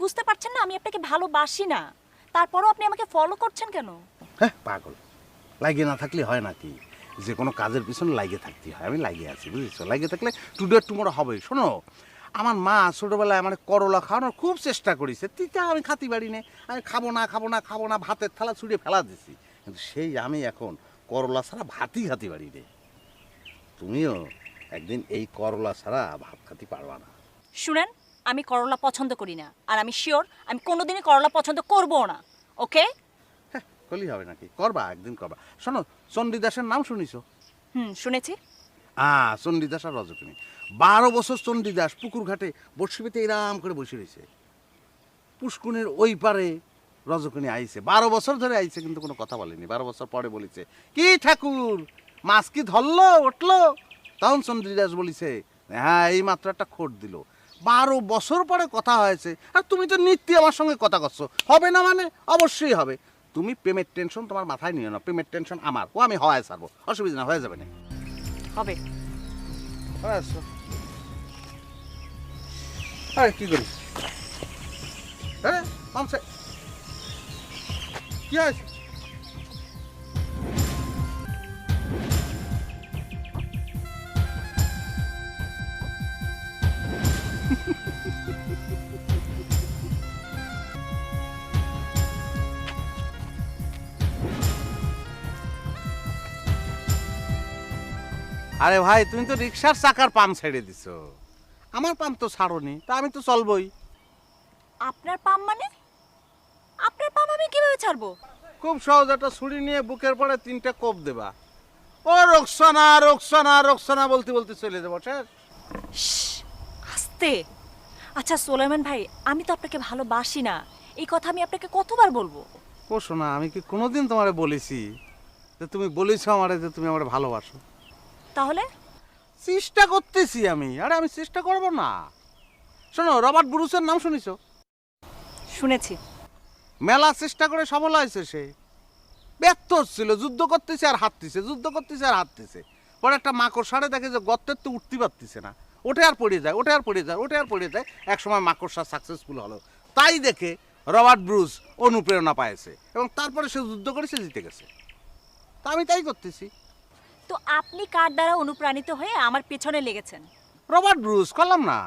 বুঝতে পারছেন না আমি আপনাকে ভালোবাসি না, তারপরও আপনি আমাকে ফলো করছেন কেন? হ্যাঁ পাগল, লাগিয়ে না থাকলে হয় নাকি? যে কোনো কাজের পিছনে লাগিয়ে থাকতে হয়। আমি লাগিয়ে আছি, বুঝেছো? লাগিয়ে থাকলে টুডে টুমোরো হবে। শোনো, আমার মা ছোটোবেলায় আমার করলা খাওয়ানোর খুব চেষ্টা করেছে, তিতা আমি খাতি পারি না। আমি খাবো না খাবো না খাবো না, ভাতের থালা ছুঁড়ে ফেলা দিছি। কিন্তু সেই আমি এখন করলা ছাড়া ভাতই খাতি পারি রে। তুমিও একদিন এই করলা ছাড়া ভাত খাতি পারবা না। শুনেন, আমি করলা পছন্দ করি না, আর আমি শিওর আমি কোনোদিনই করলা পছন্দ করবো না। ওকে? হ্যাঁ, করলেই হবে নাকি? করবা, একদিন করবা। শোনো, চণ্ডীদাসের নাম শুনিছো? শুনেছি। চণ্ডীদাস আর রজকিনী, 12 বছর চণ্ডীদাস পুকুর ঘাটে বড়শি পেতে এরাম করে বসে রয়েছে। পুষ্কুনের ওই পারে রজকিনী আইছে, 12 বছর ধরে আইছে, কিন্তু কোনো কথা বলেনি। 12 বছর পরে বলিছে, কি ঠাকুর, মাছ কি ধরলো উঠলো? তখন চণ্ডীদাস বলিছে, হ্যাঁ এই মাত্র একটা খোট দিল। 12 বছর পরে কথা হয়েছে, আর তুমি তো নিত্য আমার সঙ্গে কথা করছো। হবে না মানে? অবশ্যই হবে। তুমি প্রেমের টেনশন তোমার মাথায় নিও না, প্রেমের টেনশন আমার। ও আমি হওয়ায় ছাড়বো, অসুবিধা না, হয়ে যাবে না। হবে। আরে কি করিস? হ্যাঁ মামসে কি আছে? আরে ভাই, তুমি তো রিক্সার চাকার পাম ছেড়ে দিছো, আমার পাম তো ছাড়োনি, তা আমি তো চলবই। আপনার পাম মানে? আপনার পাম আমি কিভাবে ছাড়বো? খুব সহজ, একটা ছুরি নিয়ে বুকের পরে 3টা কোপ দেবা। ও রোকসানা রোকসানা রোকসানা বলতে বলতে চলে যাবো। আস্তে। আচ্ছা সোলাইমান ভাই, আমি তো আপনাকে ভালোবাসি না, এই কথা আমি আপনাকে কতবার বলবো? ও শোনা, আমি কি কোনোদিন তোমারে বলেছি যে তুমি বলেছো আমারে যে তুমি আমারে ভালোবাসো? তাহলে? চেষ্টা করতেছি আমি। আরে আমি চেষ্টা করব না? শোনো, রবার্ট ব্রুসের নাম শুনিছো? শুনেছি। মেলা চেষ্টা করে সফল হয়েছে সে। ব্যর্থ হচ্ছিল, যুদ্ধ করতেছে আর হাঁটতেছে, যুদ্ধ করতেছে আর হাঁটতেছে। পরে একটা মাকড়সারে দেখে যে গর্তের তো উঠতে পারতেছে না, ওঠে আর পড়ে যায়, ওঠে আর পড়ে যায়, ওঠে আর পড়ে যায়। এক সময় মাকড়সা সাকসেসফুল হলো, তাই দেখে রবার্ট ব্রুস অনুপ্রেরণা পাইছে এবং তারপরে সে যুদ্ধ করে সে জিতে গেছে। তা আমি তাই করতেছি। তো আপনি কার দ্বারা অনুপ্রাণিত হয়ে আমার পেছনে লেগেছেন? রবার্ট ব্রুস, করলাম না?